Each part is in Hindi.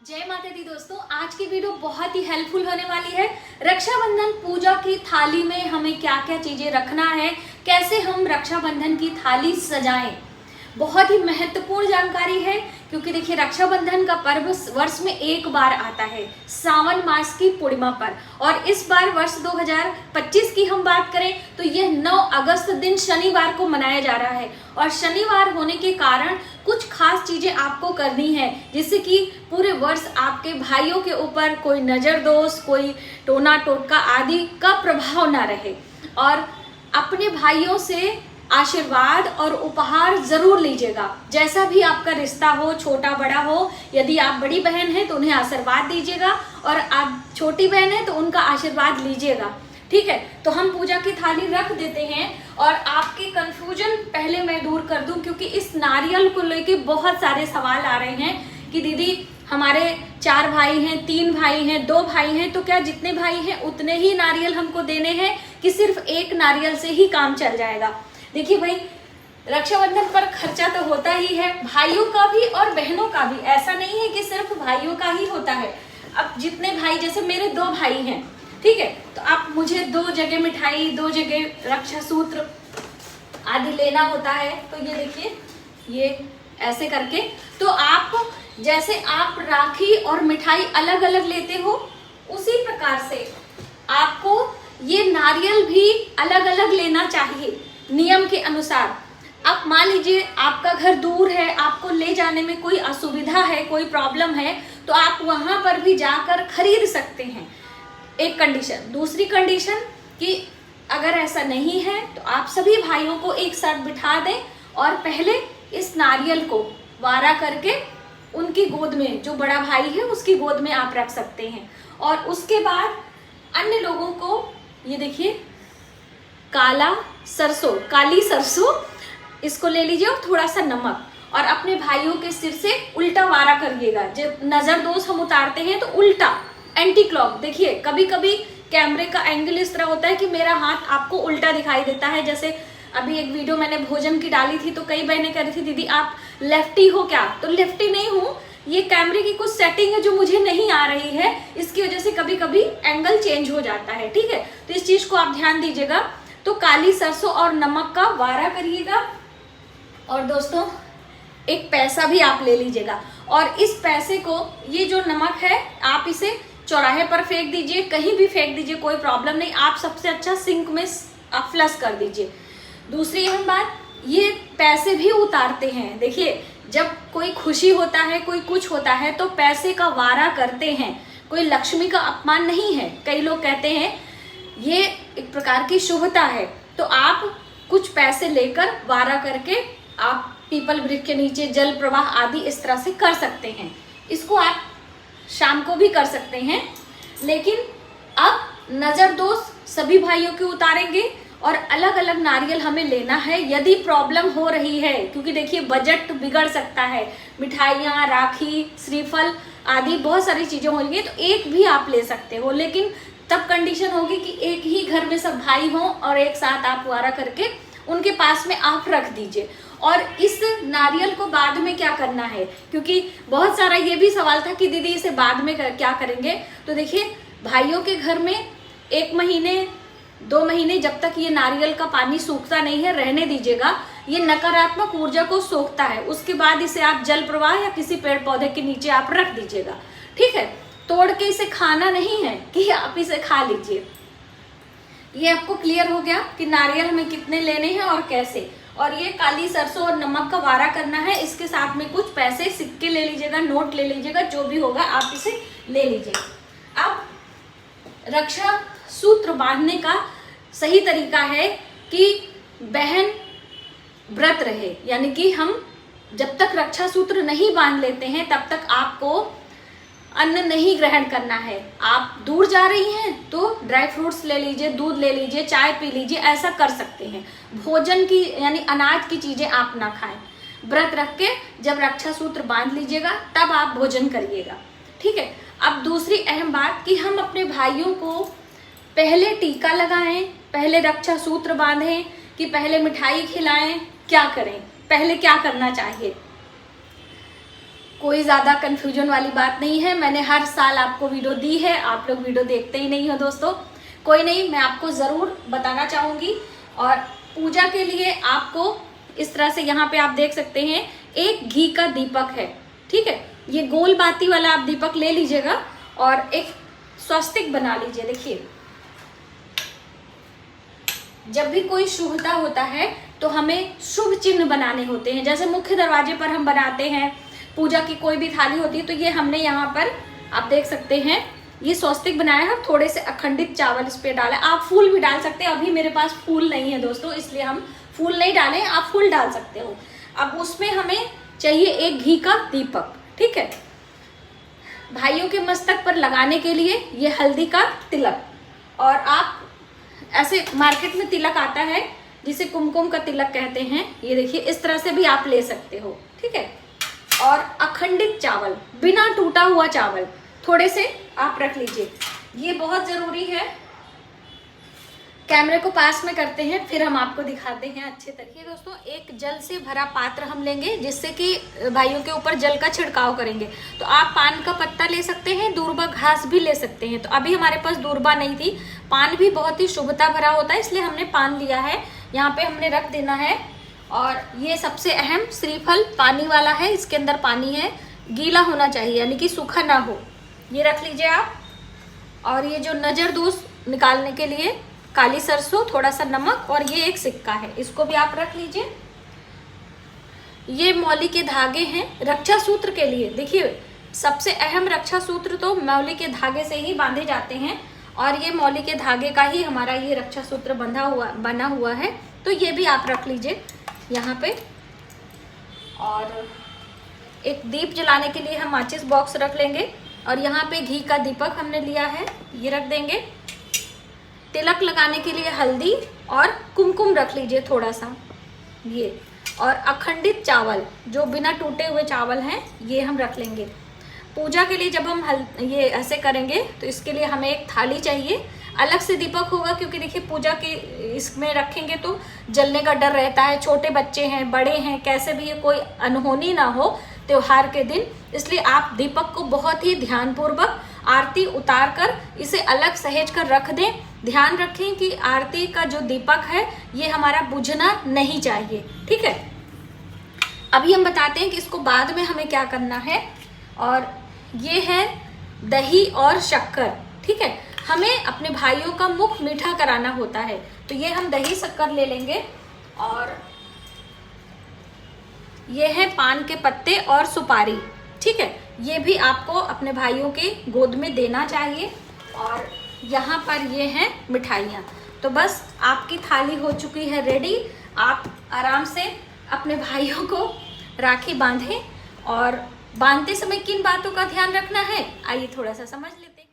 जय माता दी दोस्तों, आज की वीडियो बहुत ही हेल्पफुल होने वाली है। रक्षाबंधन पूजा की थाली में हमें क्या क्या चीजें रखना है, कैसे हम रक्षाबंधन की थाली सजाएं, बहुत ही महत्वपूर्ण जानकारी है। क्योंकि देखिए, रक्षाबंधन का पर्व वर्ष में एक बार आता है, सावन मास की पूर्णिमा पर। और इस बार वर्ष 2025 की हम बात करें तो यह 9 अगस्त दिन शनिवार को मनाया जा रहा है। और शनिवार होने के कारण कुछ खास चीजें आपको करनी है, जिससे कि पूरे वर्ष आपके भाइयों के ऊपर कोई नजर दोष, कोई टोना टोटका आदि का प्रभाव ना रहे। और अपने भाइयों से आशीर्वाद और उपहार जरूर लीजिएगा। जैसा भी आपका रिश्ता हो, छोटा बड़ा हो, यदि आप बड़ी बहन हैं तो उन्हें आशीर्वाद दीजिएगा, और आप छोटी बहन हैं तो उनका आशीर्वाद लीजिएगा। ठीक है, तो हम पूजा की थाली रख देते हैं। और आपके कंफ्यूजन पहले मैं दूर कर दूं, क्योंकि इस नारियल को लेके बहुत सारे सवाल आ रहे हैं कि दीदी हमारे 4 भाई हैं, 3 भाई हैं, 2 भाई हैं, तो क्या जितने भाई हैं उतने ही नारियल हमको देने हैं कि सिर्फ एक नारियल से ही काम चल जाएगा। देखिए भाई, रक्षाबंधन पर खर्चा तो होता ही है, भाइयों का भी और बहनों का भी। ऐसा नहीं है कि सिर्फ भाइयों का ही होता है। अब जितने भाई, जैसे मेरे 2 भाई हैं, ठीक है, तो आप मुझे 2 जगह मिठाई, 2 जगह रक्षा सूत्र आदि लेना होता है। तो ये देखिए, ये ऐसे करके, तो आप जैसे आप राखी और मिठाई अलग अलग लेते हो, उसी प्रकार से आपको ये नारियल भी अलग अलग लेना चाहिए नियम के अनुसार। अब मान लीजिए आपका घर दूर है, आपको ले जाने में कोई असुविधा है, कोई प्रॉब्लम है, तो आप वहां पर भी जाकर खरीद सकते हैं। एक कंडीशन। दूसरी कंडीशन कि अगर ऐसा नहीं है तो आप सभी भाइयों को एक साथ बिठा दें और पहले इस नारियल को वारा करके उनकी गोद में, जो बड़ा भाई है उसकी गोद में आप रख सकते हैं। और उसके बाद अन्य लोगों को, ये देखिए, काली सरसों इसको ले लीजिए और थोड़ा सा नमक, और अपने भाइयों के सिर से उल्टा वारा करिएगा। जब नजर दोष हम उतारते हैं तो उल्टा, एंटी क्लॉक। देखिए, कभी कभी कैमरे का एंगल इस तरह होता है कि मेरा हाथ आपको उल्टा दिखाई देता है। जैसे अभी एक वीडियो मैंने भोजन की डाली थी, तो कई बहनें कह रही थी दीदी आप लेफ्टी हो क्या? तो लेफ्टी नहीं हूँ, ये कैमरे की कुछ सेटिंग है जो मुझे नहीं आ रही है, इसकी वजह से कभी कभी एंगल चेंज हो जाता है। ठीक है, तो इस चीज को आप ध्यान दीजिएगा। तो काली सरसों और नमक का वारा करिएगा। और दोस्तों, एक पैसा भी आप ले लीजिएगा, और इस पैसे को, ये जो नमक है, आप इसे चौराहे पर फेंक दीजिए, कहीं भी फेंक दीजिए, कोई प्रॉब्लम नहीं। आप सबसे अच्छा सिंक में फ्लश कर दीजिए। दूसरी अहम बात, ये पैसे भी उतारते हैं। देखिए, जब कोई खुशी होता है, कोई कुछ होता है, तो पैसे का वारा करते हैं। कोई लक्ष्मी का अपमान नहीं है। कई लोग कहते हैं ये एक प्रकार की शुभता है। तो आप कुछ पैसे लेकर वारा करके आप पीपल वृक्ष के नीचे जल प्रवाह आदि इस तरह से कर सकते हैं। इसको आप शाम को भी कर सकते हैं। लेकिन अब नजर दोष सभी भाइयों के उतारेंगे, और अलग अलग नारियल हमें लेना है यदि प्रॉब्लम हो रही है। क्योंकि देखिए, बजट बिगड़ सकता है, मिठाइयाँ, राखी, श्रीफल आदि बहुत सारी चीजें होंगी, तो एक भी आप ले सकते हो। लेकिन तब कंडीशन होगी कि एक ही घर में सब भाई हों और एक साथ आप वारा करके उनके पास में आप रख दीजिए। और इस नारियल को बाद में क्या करना है, क्योंकि बहुत सारा ये भी सवाल था कि दीदी इसे बाद में क्या करेंगे। तो देखिए, भाइयों के घर में 1 महीने 2 महीने जब तक ये नारियल का पानी सूखता नहीं है, रहने दीजिएगा। ये नकारात्मक ऊर्जा को सोखता है। उसके बाद इसे आप जल प्रवाह या किसी पेड़ पौधे के नीचे आप रख दीजिएगा। ठीक है, तोड़ के इसे खाना नहीं है कि आप इसे खा लीजिए। ये आपको क्लियर हो गया कि नारियल हमें कितने लेने हैं और कैसे। और ये काली सरसों और नमक का वारा करना है। इसके साथ में कुछ पैसे, सिक्के ले लीजिएगा, नोट ले लीजिएगा, जो भी होगा आप इसे ले लीजिएगा। अब रक्षा सूत्र बांधने का सही तरीका है कि बहन व्रत रहे, यानी कि हम जब तक रक्षा सूत्र नहीं बांध लेते हैं तब तक आपको अन्न नहीं ग्रहण करना है। आप दूर जा रही हैं तो ड्राई फ्रूट्स ले लीजिए, दूध ले लीजिए, चाय पी लीजिए, ऐसा कर सकते हैं। भोजन की, यानी अनाज की चीजें आप ना खाएं। व्रत रख के जब रक्षा सूत्र बांध लीजिएगा तब आप भोजन करिएगा। ठीक है, अब दूसरी अहम बात कि हम अपने भाइयों को पहले टीका लगाएं, पहले रक्षा सूत्र बांधें, कि पहले मिठाई खिलाएं, क्या करें, पहले क्या करना चाहिए। कोई ज़्यादा कन्फ्यूजन वाली बात नहीं है। मैंने हर साल आपको वीडियो दी है, आप लोग वीडियो देखते ही नहीं हो दोस्तों। कोई नहीं, मैं आपको ज़रूर बताना चाहूँगी। और पूजा के लिए आपको इस तरह से यहाँ पे आप देख सकते हैं एक घी का दीपक है, ठीक है। ये गोल बाती वाला आप दीपक ले लीजिएगा और एक स्वस्तिक बना लीजिए। देखिए, जब भी कोई शुभता होता है तो हमें शुभ चिन्ह बनाने होते हैं। जैसे मुख्य दरवाजे पर हम बनाते हैं, पूजा की कोई भी थाली होती है, तो ये हमने यहाँ पर आप देख सकते हैं ये स्वस्तिक बनाया है। थोड़े से अखंडित चावल इस पे डाला। आप फूल भी डाल सकते हैं, अभी मेरे पास फूल नहीं है दोस्तों, इसलिए हम फूल नहीं डालें, आप फूल डाल सकते हो। अब उसमें हमें चाहिए एक घी का दीपक, ठीक है। भाइयों के मस्तक पर लगाने के लिए ये हल्दी का तिलक, और आप ऐसे मार्केट में तिलक आता है जिसे कुमकुम का तिलक कहते हैं, ये देखिए इस तरह से भी आप ले सकते हो, ठीक है। और अखंडित चावल, बिना टूटा हुआ चावल थोड़े से आप रख लीजिए, ये बहुत जरूरी है। कैमरे को पास में करते हैं, फिर हम आपको दिखाते हैं अच्छे तरीके। दोस्तों, एक जल से भरा पात्र हम लेंगे जिससे कि भाइयों के ऊपर जल का छिड़काव करेंगे। तो आप पान का पत्ता ले सकते हैं, दूर्बा घास भी ले सकते हैं। तो अभी हमारे पास दूर्बा नहीं थी। पान भी बहुत ही शुभता भरा होता है, इसलिए हमने पान लिया है। यहाँ पे हमने रख देना है। और ये सबसे अहम श्रीफल पानी वाला है, इसके अंदर पानी है, गीला होना चाहिए, यानी कि सूखा ना हो। ये रख लीजिए आप। और ये जो नजर दोष निकालने के लिए काली सरसों, थोड़ा सा नमक, और ये एक सिक्का है, इसको भी आप रख लीजिए। ये मौली के धागे हैं रक्षा सूत्र के लिए। देखिए, सबसे अहम रक्षा सूत्र तो मौली के धागे से ही बांधे जाते हैं, और ये मौली के धागे का ही हमारा ये रक्षा सूत्र बना हुआ है। तो ये भी आप रख लीजिए यहाँ पे। और एक दीप जलाने के लिए हम माचिस बॉक्स रख लेंगे, और यहाँ पे घी का दीपक हमने लिया है, ये रख देंगे। तिलक लगाने के लिए हल्दी और कुमकुम रख लीजिए थोड़ा सा, ये। और अखंडित चावल, जो बिना टूटे हुए चावल हैं, ये हम रख लेंगे। पूजा के लिए जब हम ये ऐसे करेंगे तो इसके लिए हमें एक थाली चाहिए। अलग से दीपक होगा, क्योंकि देखिए पूजा के इसमें रखेंगे तो जलने का डर रहता है। छोटे बच्चे हैं, बड़े हैं, कैसे भी ये कोई अनहोनी ना हो त्योहार के दिन, इसलिए आप दीपक को बहुत ही ध्यानपूर्वक आरती उतार कर इसे अलग सहेज कर रख दें। ध्यान रखें कि आरती का जो दीपक है ये हमारा बुझना नहीं चाहिए, ठीक है। अभी हम बताते हैं कि इसको बाद में हमें क्या करना है। और ये है दही और शक्कर, ठीक है। हमें अपने भाइयों का मुख मीठा कराना होता है, तो ये हम दही शक्कर ले लेंगे। और ये है पान के पत्ते और सुपारी, ठीक है। ये भी आपको अपने भाइयों के गोद में देना चाहिए। और यहाँ पर ये हैं मिठाइयाँ। तो बस आपकी थाली हो चुकी है रेडी। आप आराम से अपने भाइयों को राखी बांधें। और बांधते समय किन बातों का ध्यान रखना है, आइए थोड़ा सा समझ लेते हैं।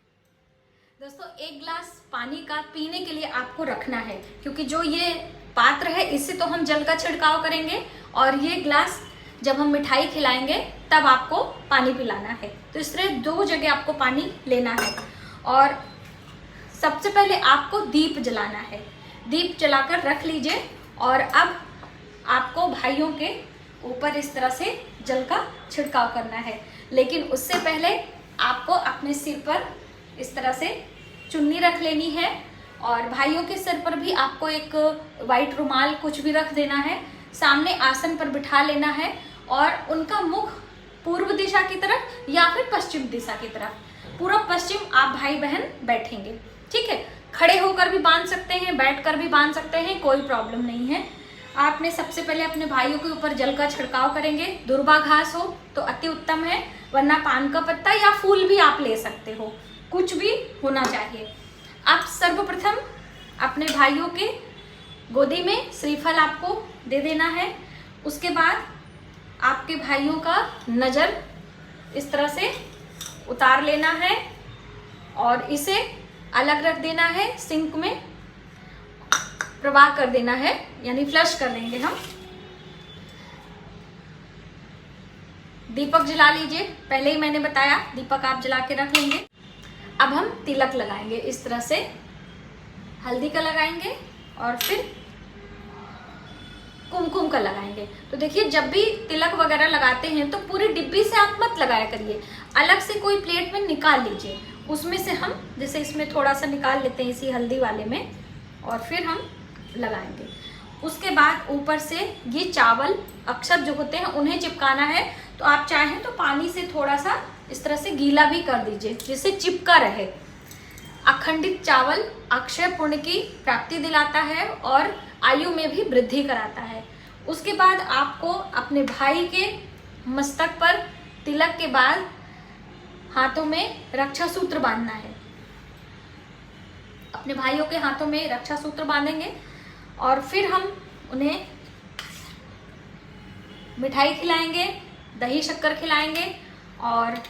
दोस्तों, एक गिलास पानी का पीने के लिए आपको रखना है, क्योंकि जो ये पात्र है इससे तो हम जल का छिड़काव करेंगे, और ये गिलास जब हम मिठाई खिलाएंगे तब आपको पानी पिलाना है। तो इस तरह 2 जगह आपको पानी लेना है। और सबसे पहले आपको दीप जलाना है, दीप जलाकर रख लीजिए। और अब आपको भाइयों के ऊपर इस तरह से जल का छिड़काव करना है। लेकिन उससे पहले आपको अपने सिर पर इस तरह से चुन्नी रख लेनी है, और भाइयों के सिर पर भी आपको एक वाइट रुमाल कुछ भी रख देना है। सामने आसन पर बिठा लेना है, और उनका मुख पूर्व दिशा की तरफ या फिर पश्चिम दिशा की तरफ, पूर्व पश्चिम आप भाई बहन बैठेंगे, ठीक है। खड़े होकर भी बांध सकते हैं, बैठकर भी बांध सकते हैं, कोई प्रॉब्लम नहीं है। आपने सबसे पहले अपने भाइयों के ऊपर जल का छिड़काव करेंगे। दुर्बा घास हो तो अति उत्तम है, वरना पान का पत्ता या फूल भी आप ले सकते हो, कुछ भी होना चाहिए। आप सर्वप्रथम अपने भाइयों के गोदी में श्रीफल आपको दे देना है। उसके बाद आपके भाइयों का नजर इस तरह से उतार लेना है, और इसे अलग रख देना है, सिंक में प्रवाह कर देना है, यानी फ्लश कर देंगे हम। दीपक जला लीजिए, पहले ही मैंने बताया दीपक आप जला के रख लेंगे। अब हम तिलक लगाएंगे, इस तरह से हल्दी का लगाएंगे, और फिर कुमकुम का लगाएंगे। तो देखिए जब भी तिलक वगैरह लगाते हैं तो पूरी डिब्बी से आप मत लगाया करिए, अलग से कोई प्लेट में निकाल लीजिए, उसमें से हम जैसे इसमें थोड़ा सा निकाल लेते हैं इसी हल्दी वाले में, और फिर हम लगाएंगे। उसके बाद ऊपर से ये चावल अक्षत जो होते हैं उन्हें चिपकाना है। तो आप चाहें तो पानी से थोड़ा सा इस तरह से गीला भी कर दीजिए जिससे चिपका रहे। अखंडित चावल अक्षय पुण्य की प्राप्ति दिलाता है और आयु में भी वृद्धि कराता है। उसके बाद आपको अपने भाई के मस्तक पर तिलक के बाद हाथों में रक्षा सूत्र बांधना है। अपने भाइयों के हाथों में रक्षा सूत्र बांधेंगे और फिर हम उन्हें मिठाई खिलाएंगे, दही शक्कर खिलाएंगे और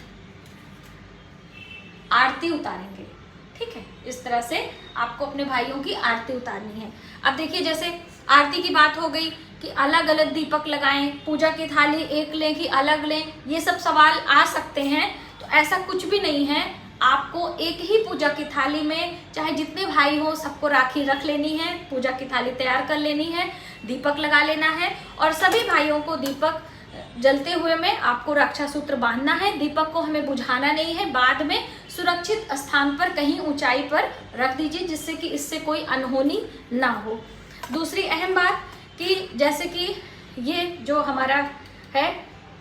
आरती उतारेंगे। ठीक है, इस तरह से आपको अपने भाइयों की आरती उतारनी है। अब देखिए जैसे आरती की बात हो गई कि अलग अलग दीपक लगाएं, पूजा की थाली एक लें कि अलग लें, ये सब सवाल आ सकते हैं। तो ऐसा कुछ भी नहीं है, आपको एक ही पूजा की थाली में चाहे जितने भाई हो सबको राखी रख लेनी है, पूजा की थाली तैयार कर लेनी है, दीपक लगा लेना है और सभी भाइयों को दीपक जलते हुए में आपको रक्षा सूत्र बांधना है। दीपक को हमें बुझाना नहीं है, बाद में सुरक्षित स्थान पर कहीं ऊंचाई पर रख दीजिए जिससे कि इससे कोई अनहोनी ना हो। दूसरी अहम बात कि जैसे कि ये जो हमारा है,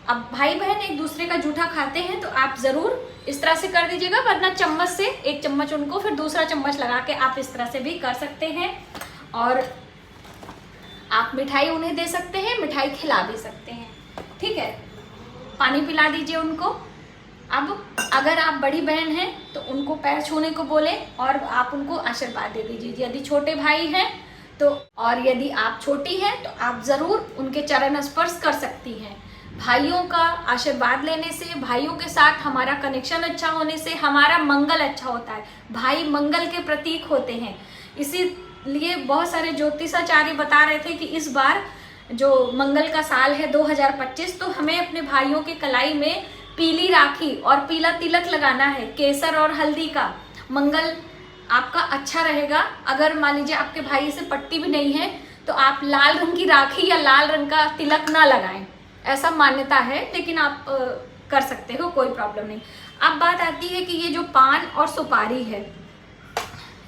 अब भाई बहन एक दूसरे का जूठा खाते हैं तो आप जरूर इस तरह से कर दीजिएगा, वरना चम्मच से एक चम्मच उनको फिर दूसरा चम्मच लगा के आप इस तरह से भी कर सकते हैं। और आप मिठाई उन्हें दे सकते हैं, मिठाई खिला भी सकते हैं। ठीक है, पानी पिला दीजिए उनको। अब अगर आप बड़ी बहन हैं तो उनको पैर छूने को बोले और आप उनको आशीर्वाद दे दीजिए। यदि छोटे भाई हैं तो, और यदि आप छोटी हैं तो आप जरूर उनके चरण स्पर्श कर सकती हैं। भाइयों का आशीर्वाद लेने से, भाइयों के साथ हमारा कनेक्शन अच्छा होने से हमारा मंगल अच्छा होता है। भाई मंगल के प्रतीक होते हैं, इसीलिए बहुत सारे ज्योतिषाचार्य बता रहे थे कि इस बार जो मंगल का साल है 2025, तो हमें अपने भाइयों के कलाई में पीली राखी और पीला तिलक लगाना है, केसर और हल्दी का। मंगल आपका अच्छा रहेगा। अगर मान लीजिए आपके भाई से पट्टी भी नहीं है तो आप लाल रंग की राखी या लाल रंग का तिलक ना लगाएं, ऐसा मान्यता है, लेकिन आप कर सकते हो, कोई प्रॉब्लम नहीं। अब बात आती है कि ये जो पान और सुपारी है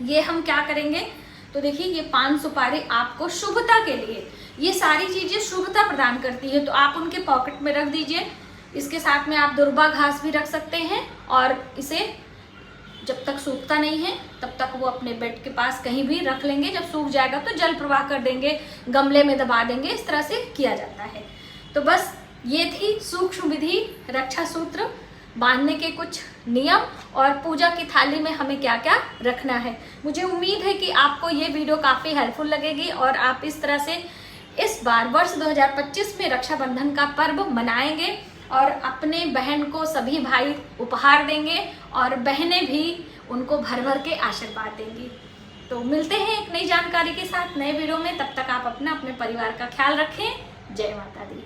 ये हम क्या करेंगे। तो देखिए ये पान सुपारी आपको शुभता के लिए, ये सारी चीजें शुभता प्रदान करती है, तो आप उनके पॉकेट में रख दीजिए। इसके साथ में आप दुर्बा घास भी रख सकते हैं और इसे जब तक सूखता नहीं है तब तक वो अपने बेड के पास कहीं भी रख लेंगे। जब सूख जाएगा तो जल प्रवाह कर देंगे, गमले में दबा देंगे, इस तरह से किया जाता है। तो बस ये थी सूक्ष्म विधि, रक्षा सूत्र बांधने के कुछ नियम और पूजा की थाली में हमें क्या क्या रखना है। मुझे उम्मीद है कि आपको ये वीडियो काफ़ी हेल्पफुल लगेगी और आप इस तरह से इस बार वर्ष 2025 में रक्षाबंधन का पर्व मनाएंगे और अपने बहन को सभी भाई उपहार देंगे और बहनें भी उनको भर भर के आशीर्वाद देंगी। तो मिलते हैं एक नई जानकारी के साथ नए वीडियो में, तब तक आप अपने परिवार का ख्याल रखें। जय माता दी।